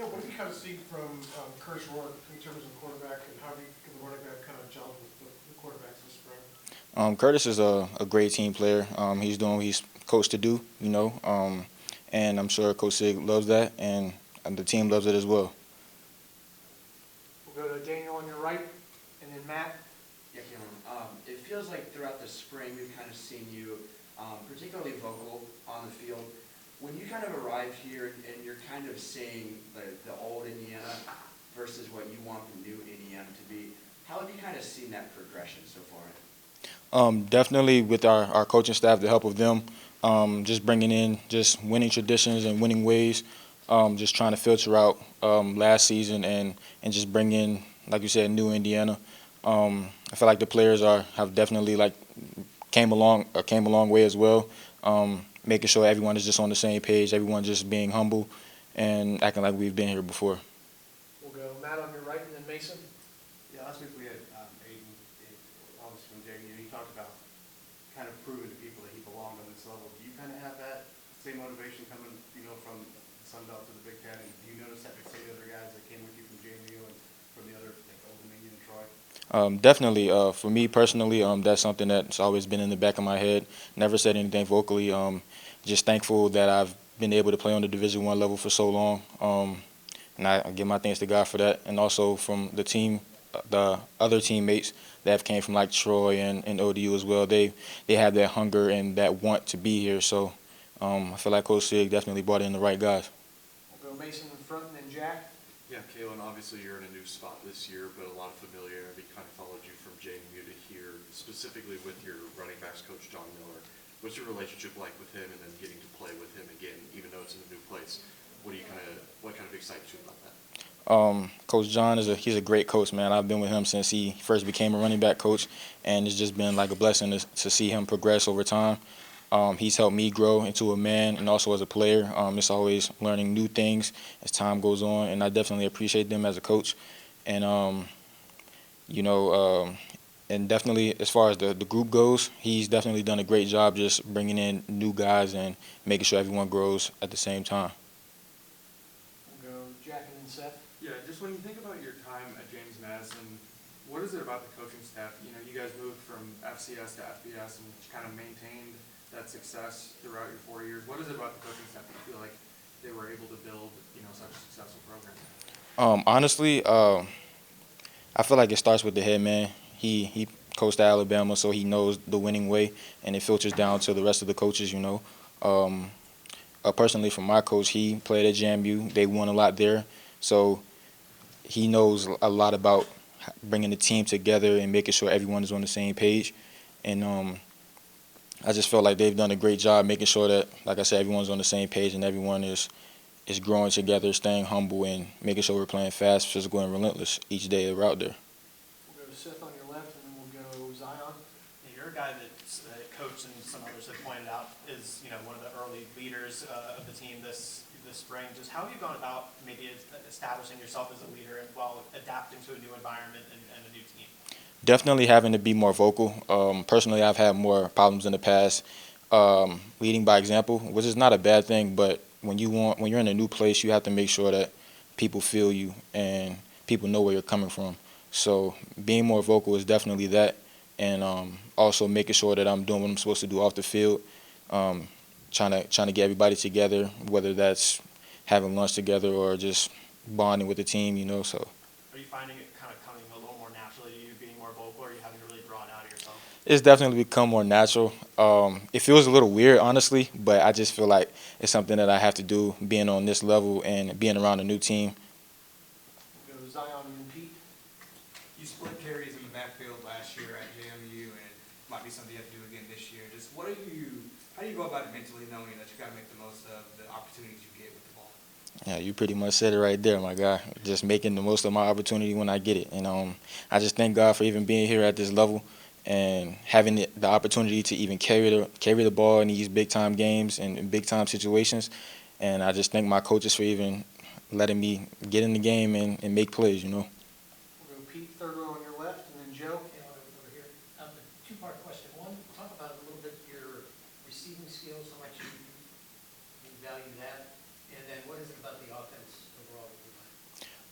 Yeah, what have you kind of seen from Curtis Rourke in terms of quarterback, and how do you, can the running back kind of gel with the quarterbacks this spring? Curtis is a great team player. He's doing what he's coached to do, and I'm sure Coach Sig loves that, and the team loves it as well. We'll go to Daniel on your right, and then Matt. Yeah, Kaelon. It feels like throughout the spring we've kind of seen you particularly vocal on the field. When you kind of arrive here and you're kind of seeing the old Indiana versus what you want the new Indiana to be, how have you kind of seen that progression so far? Definitely with our coaching staff, the help of them, just bringing in just winning traditions and winning ways, just trying to filter out last season and just bring in, like you said, new Indiana. I feel like the players have definitely like came a long way as well. Making sure everyone is just on the same page, everyone just being humble and acting like we've been here before. We'll go Matt on your right, and then Mason. Yeah, last week we had Aiden, obviously from JMU. He talked about kind of proving to people that he belonged on this level. Do you kind of have that same motivation coming, from the Sun Belt to the Big Ten? And do you notice that with some of the other guys that came with you from JMU and from the other, like Old Dominion and Troy? Definitely. For me personally, that's something that's always been in the back of my head. Never said anything vocally. Just thankful that I've been able to play on the Division I level for so long. And I give my thanks to God for that. And also from the team, the other teammates that have came from like Troy and ODU as well. They have that hunger and that want to be here. So I feel like Coach Sig definitely brought in the right guys. We'll go Mason in front, and then Jack. Yeah, Kaelon, obviously you're in a new spot this year, but a lot of familiarity kind of followed you from JMU to here, specifically with your running backs coach, John Miller. What's your relationship like with him, and then getting to play with him again, even though it's in a new place? What kind of excites you about that? Coach John he's a great coach, man. I've been with him since he first became a running back coach, and it's just been like a blessing to see him progress over time. He's helped me grow into a man and also as a player. It's always learning new things as time goes on, and I definitely appreciate them as a coach. And you know, and definitely as far as the group goes, he's definitely done a great job just bringing in new guys and making sure everyone grows at the same time. We'll go Jack, and then Seth. Yeah, just when you think about your time at James Madison, what is it about the coaching staff? You guys moved from FCS to FBS and kind of maintained that success throughout your 4 years. What is it about the coaching staff that you feel like they were able to build, such a successful program? Honestly, I feel like it starts with the head man. He coached at Alabama, so he knows the winning way, and it filters down to the rest of the coaches. Personally, from my coach, he played at JMU. They won a lot there, so he knows a lot about bringing the team together and making sure everyone is on the same page. And I just felt like they've done a great job making sure that, like I said, everyone's on the same page and everyone is growing together, staying humble, and making sure we're playing fast, physical, and relentless each day that we're out there. We'll go to Seth on your left, and then we'll go Zion. Yeah, you're a guy that Coach and some others have pointed out is one of the early leaders of the team this spring. Just how have you gone about maybe establishing yourself as a leader and while adapting to a new environment and a new team? Definitely having to be more vocal. Personally, I've had more problems in the past leading by example, which is not a bad thing. But when you're in a new place, you have to make sure that people feel you and people know where you're coming from. So being more vocal is definitely that, and also making sure that I'm doing what I'm supposed to do off the field. Trying to get everybody together, whether that's having lunch together or just bonding with the team. So. Are you finding it kind of coming a little more naturally to you being more vocal, or are you having to really draw it out of yourself? It's definitely become more natural. It feels a little weird, honestly, but I just feel like it's something that I have to do being on this level and being around a new team. We'll go Zion, and then Pete. You split carries in the backfield last year at JMU, and it might be something you have to do again this year. Just how do you go about it mentally, knowing that you got to make the most of the opportunities you get with the ball? Yeah, you pretty much said it right there, my guy. Just making the most of my opportunity when I get it. And I just thank God for even being here at this level and having the opportunity to even carry the ball in these big-time games and in big-time situations. And I just thank my coaches for even letting me get in the game and make plays. We'll go Pete, third row on your left, and then Joe. Over here. A two-part question. One, talk about a little bit your receiving skills, how much you value that, and then what is it about the offense overall that you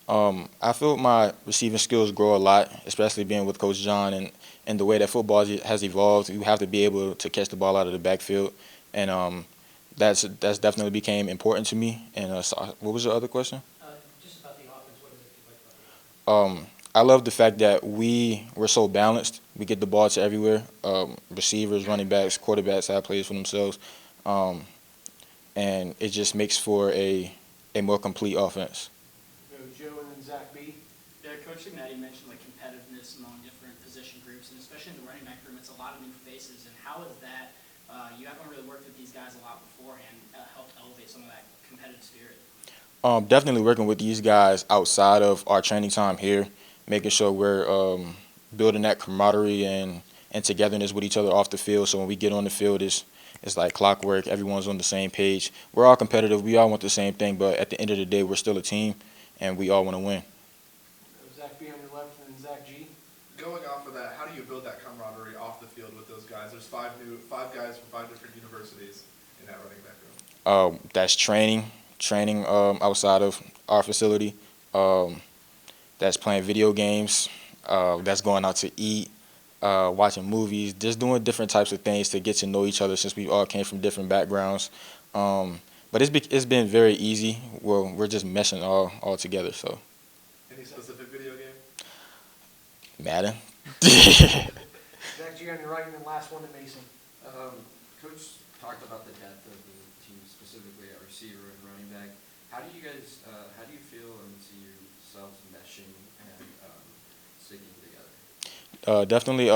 I feel my receiving skills grow a lot, especially being with Coach John and the way that football has evolved. You have to be able to catch the ball out of the backfield, and that's definitely became important to me. And so what was your other question? Just about the offense, what is it you like about the offense? I love the fact that we're so balanced. We get the ball to everywhere. Receivers, running backs, quarterbacks have plays for themselves, and it just makes for a more complete offense. Joe and then Zach B. Yeah, Coach Cincinnati mentioned like competitiveness among different position groups, and especially in the running back room, it's a lot of new faces. And how is that? You haven't really worked with these guys a lot beforehand. Helped elevate some of that competitive spirit. Definitely working with these guys outside of our training time here, making sure we're building that camaraderie and togetherness with each other off the field. So when we get on the field, it's like clockwork. Everyone's on the same page. We're all competitive. We all want the same thing, but at the end of the day, we're still a team, and we all want to win. Zach B on your left and then Zach G. Going off of that, how do you build that camaraderie off the field with those guys? There's five guys from 5 different universities in that running back room. That's training outside of our facility. That's playing video games. That's going out to eat, watching movies, just doing different types of things to get to know each other since we all came from different backgrounds. But it's been very easy. Well, we're just meshing all together. So. Any specific video game? Madden. Zach G on your right and then last one to Mason. Coach talked about the depth of the team, specifically at receiver and running back. How do you guys, how do you feel and see yourselves meshing and sticking together? Definitely,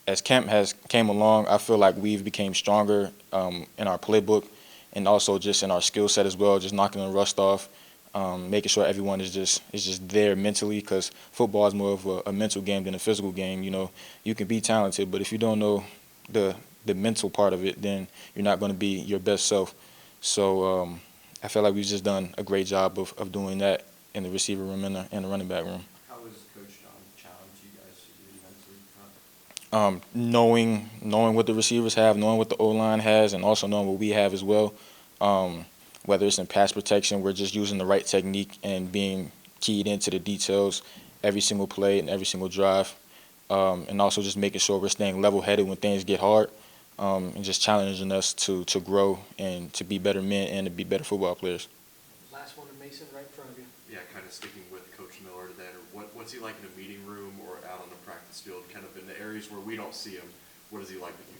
as camp has came along, I feel like we've became stronger in our playbook and also just in our skill set as well, just knocking the rust off, making sure everyone is just there mentally, because football is more of a mental game than a physical game. You know, you can be talented, but if you don't know the mental part of it, then you're not going to be your best self. So I feel like we've just done a great job of doing that in the receiver room and the running back room. How has Coach John challenged you guys to do mentally? Knowing what the receivers have, knowing what the O-line has, and also knowing what we have as well. Whether it's in pass protection, we're just using the right technique and being keyed into the details every single play and every single drive. And also just making sure we're staying level-headed when things get hard, and just challenging us to grow and to be better men and to be better football players. Last one to Mason right in front of you. Yeah, kind of sticking with Coach Miller then, or what's he like in a meeting room or out on the practice field, kind of in the areas where we don't see him? What is he like with you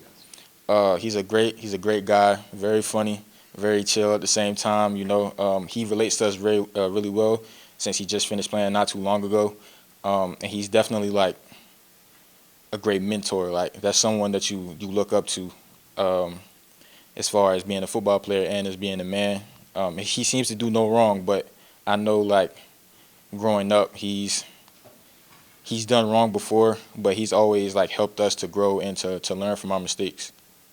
guys? He's a great guy, very funny, very chill at the same time. You know, he relates to us really well since he just finished playing not too long ago, and he's definitely like a great mentor. Like that's someone that you look up to, as far as being a football player and as being a man. He seems to do no wrong, but I know like growing up, he's done wrong before, but he's always like helped us to grow and to learn from our mistakes.